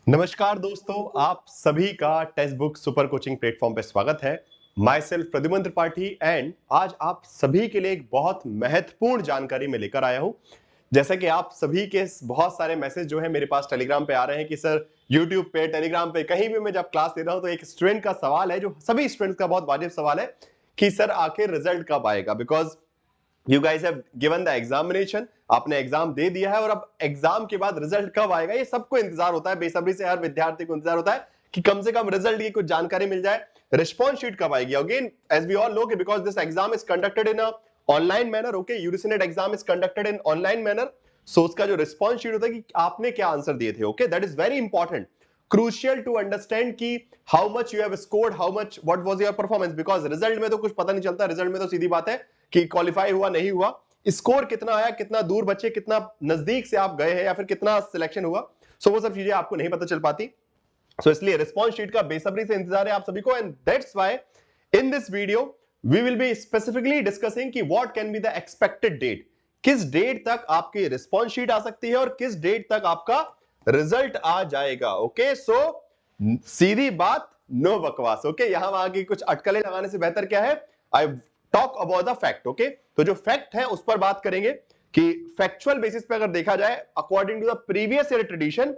नमस्कार दोस्तों, आप सभी का text book super coaching platform पे स्वागत है। My self Pradyuman Tripathi and आज आप सभी के लिए एक बहुत महत्वपूर्ण जानकारी मैं लेकर आया हूं। जैसा कि आप सभी के बहुत सारे मैसेज जो है मेरे पास टेलीग्राम पे आ रहे हैं कि सर यूट्यूब पे, टेलीग्राम पे, कहीं भी मैं जब क्लास ले रहा हूं तो एक स्टूडेंट का सवाल है जो सभी स्टूडेंट्स का बहुत वाजिब सवाल है कि सर आखिर रिजल्ट कब आएगा। Because you guys have given the examination, आपने एग्जाम दे दिया है और अब एग्जाम के बाद रिजल्ट कब आएगा ये सबको इंतजार होता है, बेसब्री से हर विद्यार्थी को इंतजार होता है कि कम से कम रिजल्ट की कुछ जानकारी मिल जाए। रिस्पॉन्स शीट कब आएगी? Again as we all know कि because this exam is conducted in a online manner, okay, UGC NET exam is conducted in online manner. So उसका जो रिस्पॉन्स शीट होता है कि आपने क्या आंसर दिए थे, okay, that is very important, crucial to understand कि how much you have scored, how much what was your performance. Because result में तो कुछ पता नहीं चलता, रिजल्ट में तो सीधी बात है कि क्वालिफाई हुआ नहीं हुआ, स्कोर कितना आया, कितना दूर बचे, कितना नजदीक से आप गए हैं या फिर कितना सिलेक्शन हुआ। सो वो सब चीजें आपको नहीं पता चल पाती। सो इसलिए रिस्पॉन्स शीट का बेसब्री से इंतजार है आप सभी को, and that's why in this video we will be specifically discussing कि what can be the expected date, किस डेट तक आपकी रिस्पॉन्स शीट आ सकती है और किस डेट तक आपका रिजल्ट आ जाएगा। ओके, सो सीधी बात, नो बकवास। ओके, यहां वहां की कुछ अटकलें लगाने से बेहतर क्या है, I talk about the fact. Okay, तो जो फैक्ट है उस पर बात करेंगे कि फैक्चुअल बेसिस पे अगर देखा जाए, according to the previous year tradition,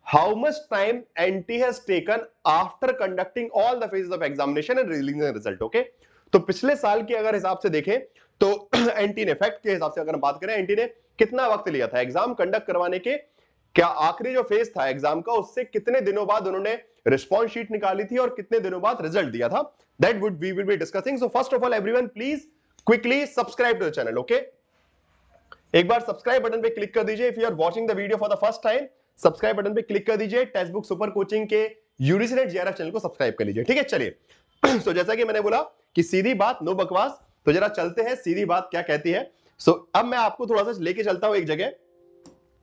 how much time NTA has taken after conducting all the phases of examination and releasing the result. Okay, तो पिछले साल के अगर हिसाब से देखें तो एनटी ने, फैक्ट के हिसाब से अगर हम बात करें, एनटी ने कितना वक्त लिया था एग्जाम कंडक्ट करवाने के, क्या आखिरी जो फेज था एग्जाम का उससे कितने दिनों बाद उन्होंने रिस्पॉन्स शीट निकाली थी और कितने दिनों बाद रिजल्ट दिया था, that would we will be discussing. So first of all everyone please quickly subscribe to the channel. Okay, एक बार सब्सक्राइब बटन पे क्लिक कर दीजिए। If you are watching the video for the first time, subscribe button पे click कर दीजिए। Text book super coaching के UGC NET JRF channel को सब्सक्राइब कर लीजिए, ठीक है। चलिए सो जैसा कि मैंने बोला कि सीधी बात, नो बकवास, तो जरा चलते हैं सीधी बात क्या कहती है। सो अब मैं आपको थोड़ा सा लेके चलता हूं एक जगह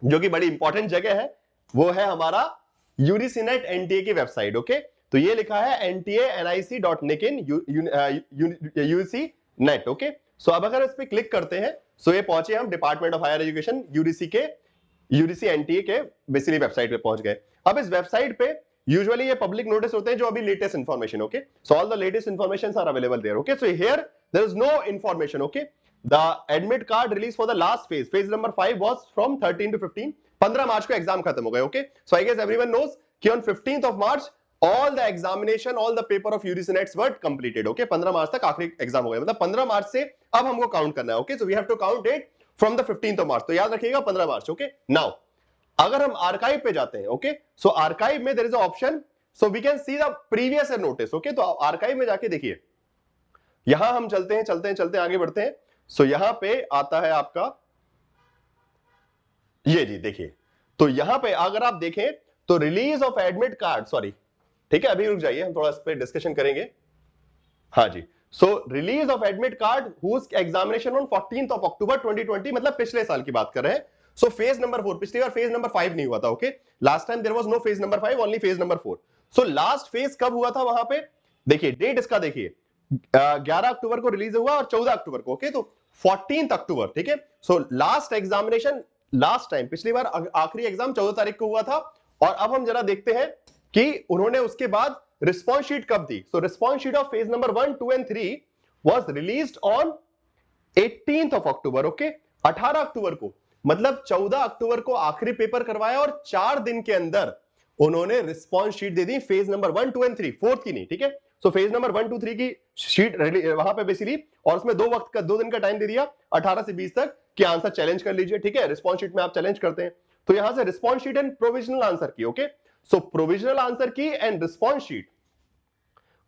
जो कि बड़ी इंपॉर्टेंट जगह है, वो है हमारा यूजीसी नेट एनटीए की वेबसाइट। ओके, तो ये लिखा है nta.nic.in यूजीसी नेट। ओके, सो अब अगर इस पे क्लिक करते हैं, सो ये पहुंचे हम department of higher education UGC के, यूजीसी एनटीए के बेसिकली वेबसाइट पे पहुंच गए। अब इस वेबसाइट पे यूजुअली ये पब्लिक नोटिस होते हैं जो अभी latest information, okay, so all the latest information are available there. Okay, so here there is no information. Okay, the admit card release for the last phase, phase number 5 was from 13 to 15, 15 March को exam खत्म हो गए। Okay, so I guess everyone knows कि on 15th of March all the examination, all the paper of UGC NETs were completed. Okay, 15 मार्च तक आखिरी exam हो गया, मतलब 15 मार्च से अब हमको काउंट करना है। Okay, so we have to count date from the 15th of March, तो याद रखिएगा 15 मार्च। ओके, नाउ अगर हम आर्काइव पे जाते हैं, ओके, सो आर्काइव में there is a option, so we can see the previous year notice. Okay, तो आर्काइव में जाके देखिए, यहां हम चलते हैं चलते हैं चलते हैं आगे बढ़ते हैं। सो यहां पे आता है आपका ये जी, देखिए, तो यहां पे अगर आप देखें तो release of admit card, sorry, ठीक है, अभी रुक जाइए, हम थोड़ा इस पे डिस्कशन करेंगे। हाँ जी, so release of admit card whose examination on 14th of October 2020, मतलब पिछले साल की बात कर रहे हैं। सो फेज नंबर 4, पिछली बार फेज नंबर 5 नहीं हुआ था। Okay, last time there was no phase number 5, only phase number 4। So last phase कब हुआ था वहां पे, देखिए डेट इसका देखिए, 11 अक्टूबर को रिलीज हुआ और 14 अक्टूबर को, ओके, तो 14th अक्टूबर, ठीक है। So last examination, last time पिछली बार आखिरी एग्जाम 14 तारीख को हुआ था। और अब हम जरा देखते हैं कि उन्होंने उसके बाद रिस्पॉन्स शीट कब दी। So response sheet of phase number 1, 2 and 3 was released on 18th of October. Okay, 18 October को, मतलब 14 अक्टूबर को आखिरी पेपर करवाया और 4 दिन के अंदर उन्होंने response sheet they the phase number 1, 2 and 3, fourth की नहीं, ठीक है। सो फेज नंबर 1, 2, 3 की शीट वहां पे बेसिकली, और उसमें 2 दिन का टाइम दे दिया 18 से 20 तक कि आंसर चैलेंज कर लीजिए, ठीक है। रिस्पॉन्स शीट में आप चैलेंज करते हैं, तो यहां से response sheet and provisional answer key. Okay, so provisional answer key and response sheet,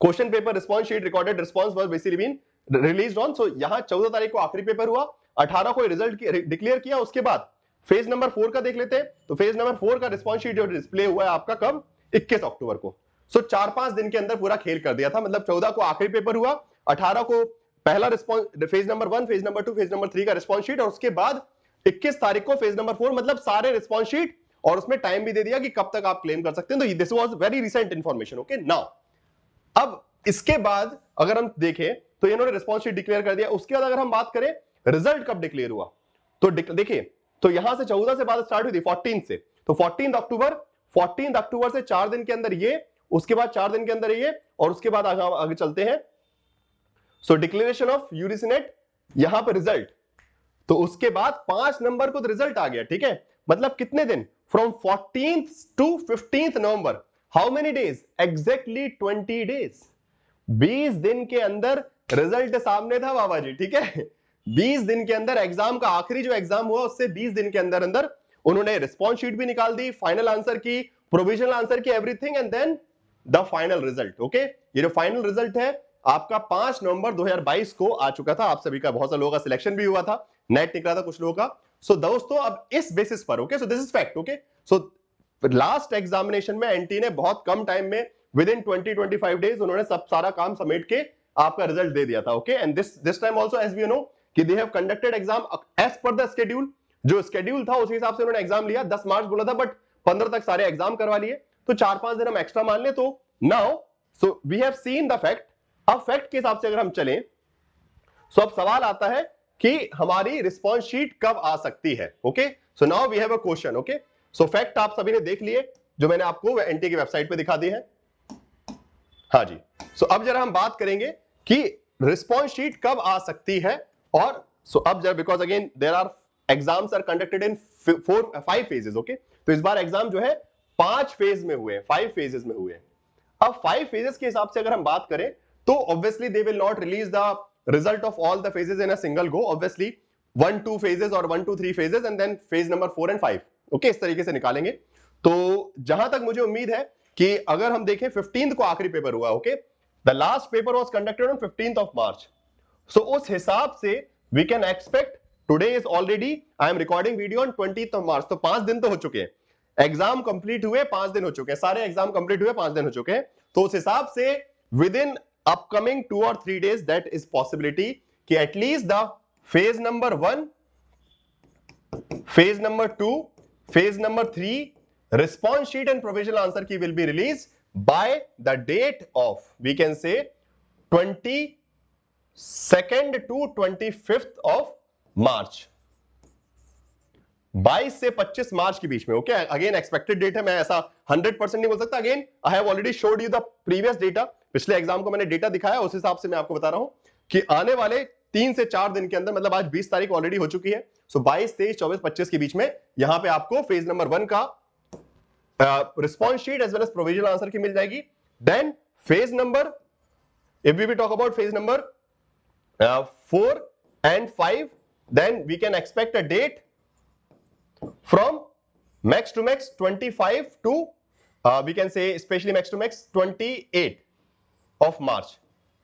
question paper response sheet recorded response was basically been released on, so यहां 14 तारीख को आखिरी पेपर हुआ, 18 को रिजल्ट डिक्लेयर किया। उसके बाद फेज नंबर 4 का देख लेते हैं, तो फेज नंबर 4 का रिस्पॉन्स शीट जो डिस्प्ले हुआ है आपका कब, 21 अक्टूबर को। सो 4-5 दिन के अंदर पूरा खेल कर दिया था, मतलब 14 को आखिरी पेपर हुआ, 18 को पहला response, phase number 1, phase number 2, phase number 3 का रिस्पॉन्स शीट, और उसके बाद 21 तारीख को फेज नंबर 4, मतलब सारे रिस्पॉन्स शीट, और उसमें टाइम भी दे दिया कि कब तक आप क्लेम कर सकते हैं। तो this was very recent information. Okay, now अब इसके बाद अगर हम देखें तो इन्होंने रिस्पॉन्स शीट डिक्लेयर कर दिया। उसके बाद अगर हम बात करें रिजल्ट कब डिक्लेयर हुआ, तो देखिए, तो यहां से 14 से बात स्टार्ट हुई थी 14 से, तो 14 अक्टूबर, 14 अक्टूबर से 4 दिन के अंदर ये, उसके बाद 4 दिन के अंदर ये, और उसके बाद आगे चलते हैं। सो डिक्लेरेशन ऑफ यूजीसी, यहां पर रिजल्ट, तो उसके बाद 5 नंबर को तो रिजल्ट आ गया, ठीक है। मतलब कितने दिन, from 14th to 15th November, how many days, exactly 20 days. 20 दिन के अंदर रिजल्ट सामने था बाबा जी, ठीक है। 20 दिन के अंदर एग्जाम का आखिरी जो एग्जाम हुआ उससे 20 दिन के अंदर अंदर उन्होंने रिस्पॉन्स शीट भी निकाल दी, final answer key, provisional answer key, everything, and then the final result. Okay, ये जो फाइनल रिजल्ट है आपका 5 नवंबर 2022 को आ चुका था। आप सभी का, बहुत सारे लोगों का सिलेक्शन भी हुआ था, नेट निकला था कुछ लोगों का। सो दोस्तों अब इस बेसिस पर, okay, so this is fact, okay. So last examination में एनटी ने बहुत कम टाइम में, विद इन 20-25 डेज, उन्होंने सब सारा काम समेट के आपका रिजल्ट दे दिया था, okay. And this time also, as we know, कि they have conducted exam as per the schedule. जो शेड्यूल था उस हिसाब से उन्होंने एग्जाम लिया। 10 मार्च बोला था, बट 15 तक सारे एग्जाम करवा लिए, तो 4-5 दिन हम एक्स्ट्रा मान ले। तो now so we have seen the fact. अब फैक्ट के हिसाब से अगर हम चलें, सो अब सवाल आता है कि हमारी रिस्पॉन्स शीट कब आ सकती है, okay. So now we have a question, okay. So fact आप सभी ने देख लिए, जो मैंने आपको एनटी की वेबसाइट पे दिखा दी है, हाँ जी। सो अब जरा हम बात करेंगे कि रिस्पॉन्स शीट कब आ सकती है। और सो अब जरा, because again there are exams are conducted in 5 phases, okay. तो इस बार एग्जाम जो है 5 फेज में हुए, 5 फेजेस में हुए। अब 5 फेजेस के हिसाब से अगर हम बात करें, तो obviously they will not release the result of all the phases in a single go. Obviously 1-2 phases और 1-2-3 phases, and then phase number 4 and 5, okay, इस तरीके से निकालेंगे। तो जहां तक मुझे उम्मीद है कि अगर हम देखें 15th को आखिरी पेपर हुआ, okay, the last paper was conducted on 15th of March. So उस हिसाब से we can expect, today is already, I am recording video on 20th of March, तो 5 दिन तो हो चुके हैं, एग्जाम कंप्लीट हुए 5 दिन हो चुके हैं, सारे एग्जाम कंप्लीट हुए 5 दिन हो चुके हैं। तो उस हिसाब से विद इन अपकमिंग 2 और 3 डेज दैट इज पॉसिबिलिटी कि at least the phase number 1, phase number 2, phase number 3 response sheet and provisional answer key will be released by the date of, we can say, 22nd to 25th of March, 22 से 25 मार्च के बीच में, okay. Again expected date है, मैं ऐसा 100% नहीं बोल सकता। Again I have already showed you the previous data, पिछले एग्जाम को मैंने डेटा दिखाया, उस हिसाब से मैं आपको बता रहा हूं कि आने वाले 3 से 4 दिन के अंदर, मतलब आज 20 तारीख ऑलरेडी हो चुकी है, सो 22, 23, 24, 25 के बीच में यहां पे आपको फेज नंबर 1 का response sheet as well as provisional answer key मिल जाएगी। Then phase number, if we talk about phase number 4 and 5, then we can expect a date from max to max 25 to we can say especially max to max 28 of March,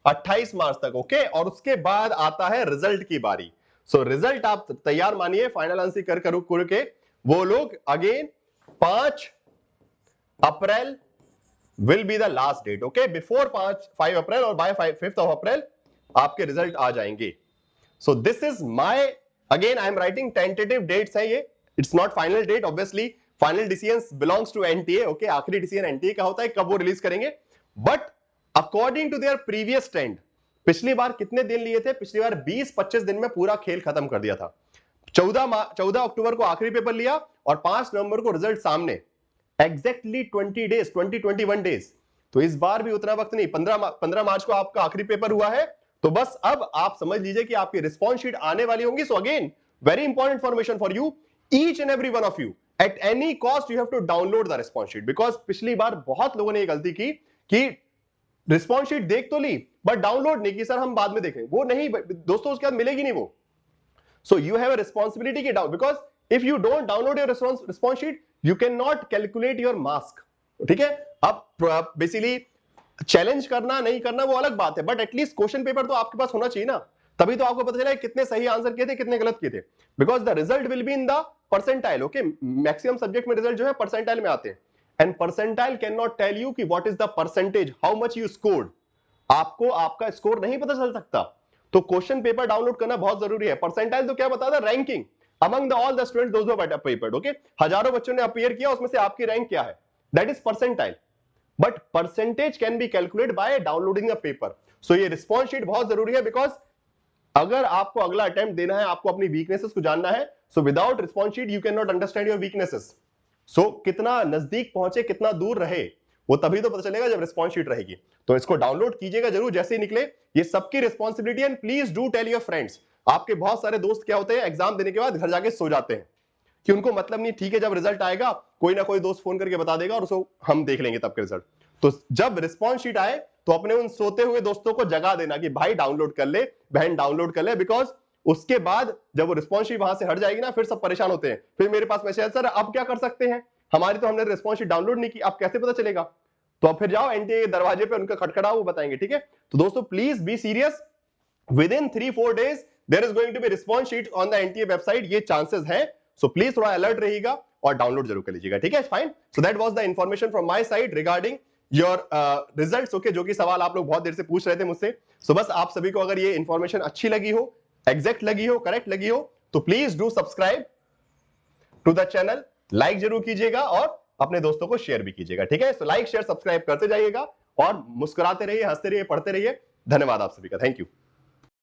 28 मार्च तक, okay. और उसके बाद आता है result की बारी। So result आप तैयार मानिए, फाइनल आंसर कर के वो लोग again 5 April will be the last date, okay, before 5 अप्रैल, और by 5th of अप्रैल आपके रिजल्ट आ जाएंगे। So this is my, again I am writing tentative dates है ये, it's not final date, obviously final decision belongs to NTA, okay, आखिरी decision NTA का होता है कब वो रिलीज करेंगे, but according to their previous trend, पिछली बार कितने दिन लिए थे, पिछली बार 20-25 दिन में पूरा खेल खत्म कर दिया था। 14 अक्टूबर को आखिरी पेपर लिया और 5 नवंबर को रिजल्ट सामने, एग्जैक्टली 20 डेज, 20-21 डेज। तो इस बार भी उतना वक्त नहीं, 15 मार्च को आपका आखिरी पेपर हुआ है, तो बस अब आप समझ लीजिए कि आपकी रिस्पॉन्स शीट आने वाली होंगी। So again very important information for you, each and every one of you, at any cost you have to download the response sheet, because पिछली बार बहुत लोगों ने ये गलती की कि रिस्पॉन्स शीट देख तो ली बट डाउनलोड नहीं की, सर हम बाद में देखें, वो नहीं दोस्तों, उसके बाद मिलेगी नहीं वो। So you have a responsibility की down, because if you don't download your response sheet you can not calculate your marks, ठीक है। अब बेसिकली चैलेंज करना नहीं करना वो अलग बात है, बट एटलीस्ट क्वेश्चन पेपर तो आपके पास होना चाहिए ना, तभी तो आपको पता चला कितने सही आंसर किए थे, कितने गलत किए थे, because the result will be in the percentile, okay. Maximum subject में रिजल्ट जो है परसेंटाइल में आते हैं, and percentile can not tell you कि what is the percentage, how much you scored, आपको आपका स्कोर नहीं पता चल सकता। तो क्वेश्चन पेपर डाउनलोड करना बहुत जरूरी है। परसेंटाइल तो क्या बताता है, ranking among the all the students those who have appeared, okay, हजारों बच्चों ने अपीयर किया, उसमें से आपकी रैंक क्या है, that is percentile, but percentage can be calculated by downloading the paper. So ये रिस्पॉन्स शीट बहुत जरूरी है, बिकॉज अगर आपको अगला अटेम्प्ट देना है, आपको अपनी वीकनेसेस को जानना है, so without response sheet you cannot understand your weaknesses, सो कितना नजदीक पहुंचे, कितना दूर रहे, वो तभी तो पता चलेगा जब रिस्पॉन्स शीट रहेगी। तो इसको डाउनलोड कीजिएगा जरूर जैसे ही निकले, ये सबकी responsibility, and please do tell your friends. आपके बहुत सारे दोस्त क्या होते हैं, एग्जाम देने के बाद घर जाके सो जाते हैं कि उनको मतलब नहीं, ठीक है जब रिजल्ट आएगा कोई ना कोई दोस्त फोन करके बता देगा और उसको हम देख लेंगे तब के रिजल्ट। तो जब रिस्पॉन्स शीट आए तो अपने उन सोते हुए दोस्तों को जगा देना कि भाई डाउनलोड कर ले, बहन डाउनलोड कर ले, बिकॉज उसके बाद जब वो रिस्पॉन्स शीट वहां से हट जाएगी ना, फिर सब परेशान होते हैं, फिर मेरे पास मैसेज, सर अब क्या कर सकते हैं, हमारी तो हमने रिस्पॉन्स शीट डाउनलोड नहीं की, अब कैसे पता चलेगा। तो अब फिर जाओ एनटीए के दरवाजे पे उनका खटखटाओ, वो बताएंगे। ठीक है, तो दोस्तों please be serious, with in 3-4 days there is going to be response sheet on the NTA website, ये चांसेस है। सो प्लीज थोड़ा अलर्ट रहिएगा और डाउनलोड जरूर कर लीजिएगा। ठीक है, fine. So that was the information from my side regarding your results. Okay, जो कि सवाल आप लोग बहुत देर से पूछ रहे थे मुझसे। सो बस आप सभी को अगर ये इंफॉर्मेशन अच्छी लगी हो, एग्जैक्ट लगी हो, करेक्ट लगी हो, तो please do subscribe to the channel, like जरूर कीजिएगा और अपने दोस्तों को शेयर भी कीजिएगा। ठीक है, सो लाइक शेयर सब्सक्राइब करते जाइएगा और मुस्कुराते रहिए, हंसते रहिए, पढ़ते रहिए। धन्यवाद आप सभी का, थैंक यू।